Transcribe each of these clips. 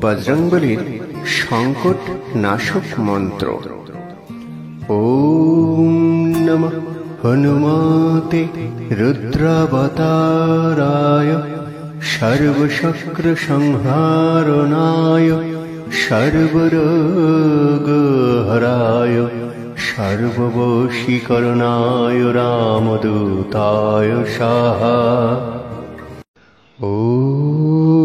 বজরংবলীর সংকট নাশক মন্ত্র। ওম নমঃ হনুমতে রুদ্রাবতারায় সর্বশক্র সংহারণায় সর্বরোগহরায় সর্ববশীকরণায় রামদূতায় স্বাহা। ওম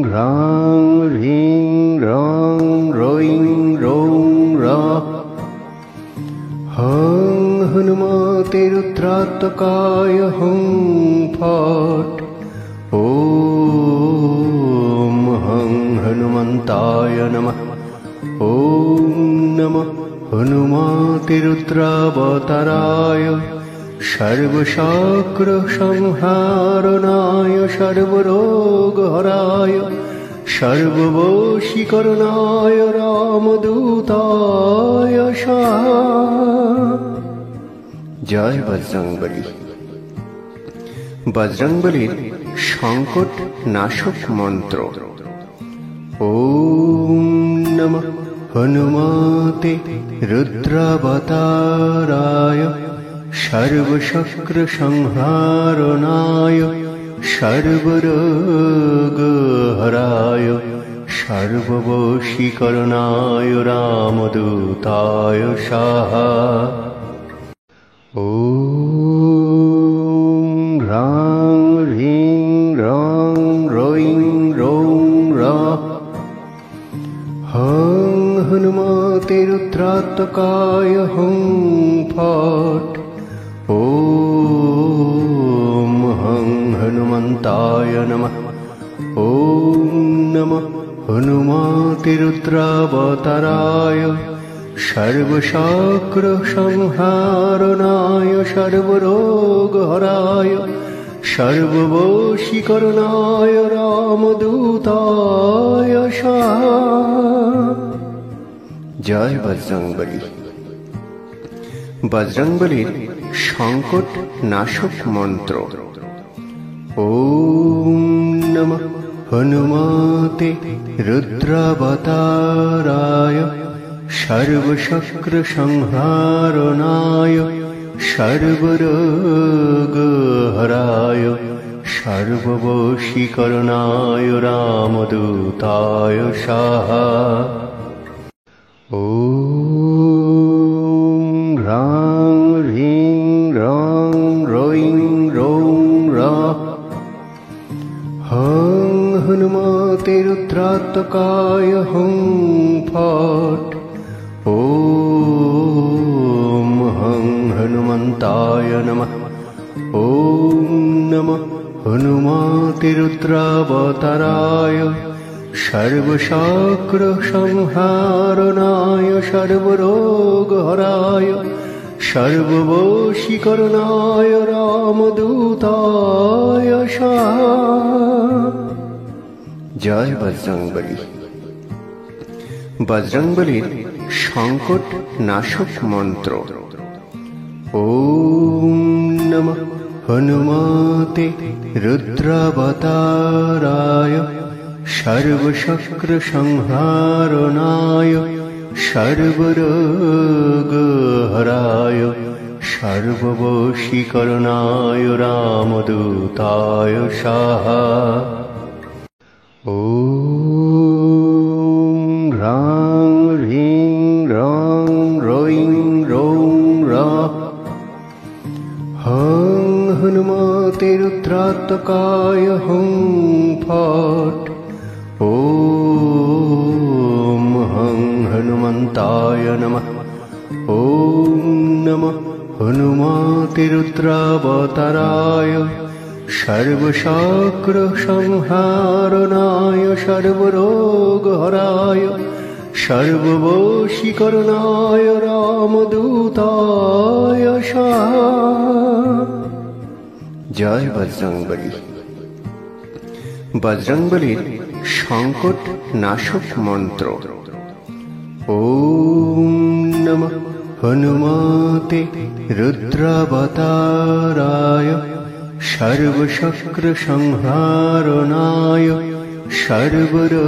হ্রাং হ্রিং রং রৈং রৌং রঃ হং হনুমতে রুদ্রাত্মকায় হুং ফট। ওম হং হনুমন্তায় নমঃ। ওম নমঃ হনুমতে রুদ্রাবতারায় সর্বশক্র সংহারণায় সর্বরোগহরায় সর্ববশীকরণায় রামদূতায় স্বাহা। জয় বজরংবলী। বজরংবলীর সংকট নাশক মন্ত্র। ওম নমঃ হনুমতে রুদ্রাবতারায় সর্বশক্র সংহারণায় সর্বরোগহরায় সর্ববশীকরণায় রামদূতায় স্বাহা। ওম হ্রাং হ্রিং রং রৈং রৌং রঃ হং হনুমতে রুদ্রাত্মকায় হুং ফট। ওম হং হনুমন্তায় নমঃ। ওম নমঃ হনুমতে রুদ্রাবতারায় সর্বশক্র সংহারণায় সর্বরোগহরায় সর্ববশীকরণায় রামদূতায় স্বাহা। জয় বজরংবলী। বজরংবলীর সংকট নাশক মন্ত্র। ওম নমঃ হনুমতে রুদ্রাবতারায় সর্বশক্র সংহারণায় সর্বরোগহরায় সর্ববশীকরণায় রামদূতায় স্বাহা। ওম হ্রাং হ্রিং রং রৈং রৌং রঃ হং হনুমতে রুদ্রাত্মকায় হুং ফট। ওম হং হনুমন্তায় নমঃ। ওম নমঃ হনুমতে রুদ্রাবতারায় সর্বশক্র সংহারণায় সর্বরোগহরায় সর্ববশীকরণায় রামদূতায় স্বাহা। জয় বজরংবলী। বজরংবলীর সংকট নাশক মন্ত্র। ওম নমঃ হনুমতে রুদ্রাবতারায় সর্বশক্র সংহারণায় সর্বরোগহরায় সর্ববশীকরণায় রামদূতায় স্বাহা। ওম হ্রাং হ্রিং রং রৈং রৌং রঃ হং হনুমতে রুদ্রাত্মকায় হুং ফট। ওম হং হনুমন্তায় নমঃ। ওম নমঃ হনুমতে রুদ্রাবতারায় সর্বশক্র সংহারণায় সর্বরোগহরায় সর্ববশীকরণায় রামদূতায় স্বাহা। জয় বজরংবলী। বজরংবলীর সংকট নাশক মন্ত্র। ওম নমঃ হনুমতে রুদ্রাবতারায় সর্বশক্র সংহারণায় সর্বরোগহরায়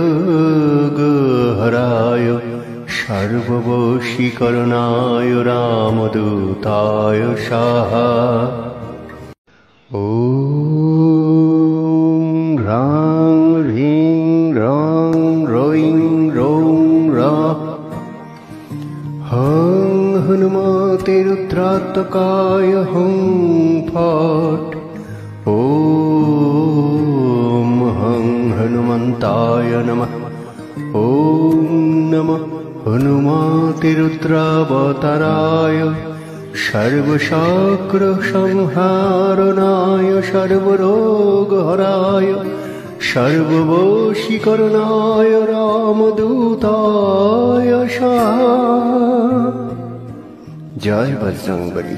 সর্ববশীকরণায় রামদূতায় স্বাহা। ॐ ह्रां ह्रीं रं रौं रौं रः हं हनुमते रुद्रात्मकाय हुं फट्। ॐ हं हनुमन्ताय नमः। ॐ नमः हनुमते रुद्रावताराय सर्वशक्रसंहारणाय सर्वरोगहराय सर्ववशीकरणाय रामदूताय स्वाहा। जय बजरंगबली।